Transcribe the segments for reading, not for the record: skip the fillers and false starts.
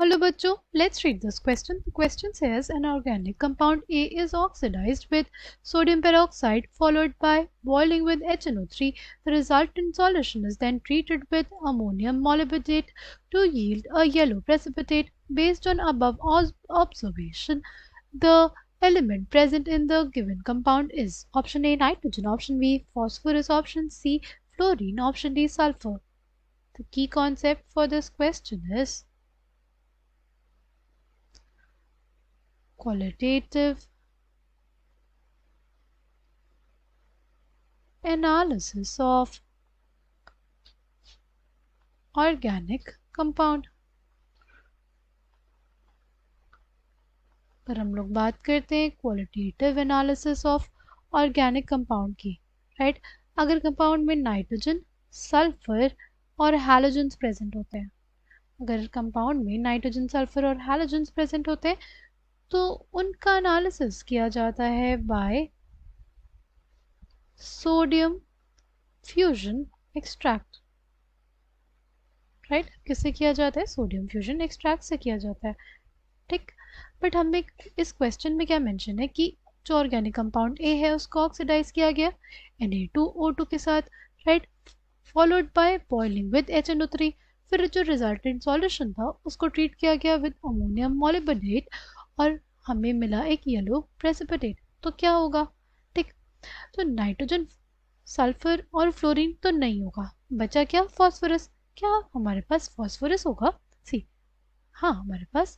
Hello bachcho, let's read this question. The question says an organic compound A is oxidized with sodium peroxide followed by boiling with HNO3. The resultant solution is then treated with ammonium molybdenate to yield a yellow precipitate. Based on above observation, the element present in the given compound is option A nitrogen, option B phosphorus, option C fluorine, option D sulfur. The key concept for this question is qualitative analysis of organic compound। पर हम लोग बात करते हैं qualitative analysis of organic compound की, right. अगर compound में nitrogen, sulphur और हैलोजेंस प्रेजेंट होते हैं, अगर कंपाउंड में नाइट्रोजन, सल्फर और हैलोजेंस प्रेजेंट होते हैं तो उनका एनालिसिस किया जाता है by sodium fusion extract, right. किससे किया जाता है? सोडियम फ्यूजन एक्सट्रैक्ट से किया जाता है, ठीक। बट हमें इस क्वेश्चन में क्या मेंशन है कि जो ऑर्गेनिक कंपाउंड ए है उसको ऑक्सीडाइज किया गया Na2O2 के साथ, right, followed by boiling with HNO3। फिर जो रिजल्टेंट सॉल्यूशन था उसको ट्रीट किया गया विद अमोनियम मॉलिब्डेनेट और हमें मिला एक येलो प्रेसिपिटेट। तो क्या होगा? ठीक, तो नाइट्रोजन, सल्फर और फ्लोरीन तो नहीं होगा, बचा क्या? फॉस्फोरस। क्या हमारे पास फॉस्फोरस होगा? सी, हाँ, हमारे पास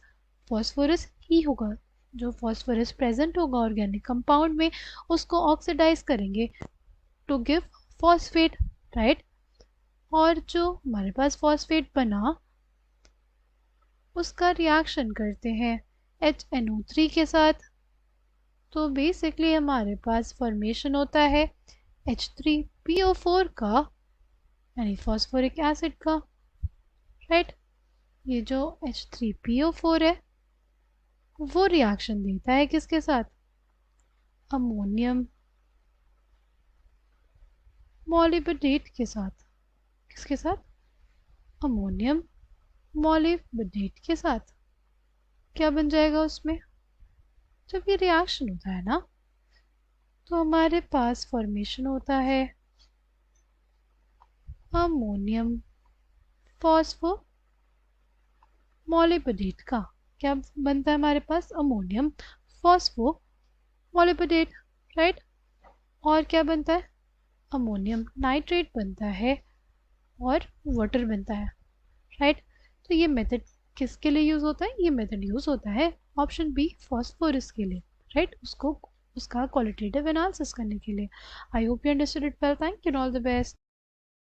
फॉस्फोरस ही होगा। जो फॉस्फोरस प्रेजेंट होगा ऑर्गेनिक कंपाउंड में उसको ऑक्सीडाइज करेंगे टू गिव फॉस्फेट, राइट। और जो हमारे पास फॉस्फेट बना उसका रिएक्शन करते हैं HNO3 के साथ, तो बेसिकली हमारे पास फॉर्मेशन होता है H3PO4 का, यानी फॉस्फोरिक एसिड का, राइट। ये जो H3PO4 है वो रिएक्शन देता है किसके साथ? अमोनियम मॉलिब्डेनेट के साथ। किसके साथ? अमोनियम मॉलिब्डेनेट के साथ। क्या बन जाएगा उसमें? जब ये रिएक्शन होता है ना तो हमारे पास फॉर्मेशन होता है अमोनियम फॉस्फो मॉलिब्डेनेट का। क्या बनता है हमारे पास? Ammonium phospho molybdate, right. और क्या बनता है? अमोनियम नाइट्रेट बनता है और वाटर बनता है, राइट। तो ये मेथड किसके लिए यूज होता है? ये मेथड यूज होता है ऑप्शन बी फॉस्फोरस के लिए, राइट। उसको उसका क्वालिटेटिव एनालिसिस करने के लिए। I hope you understood it well. Thank you, all the best.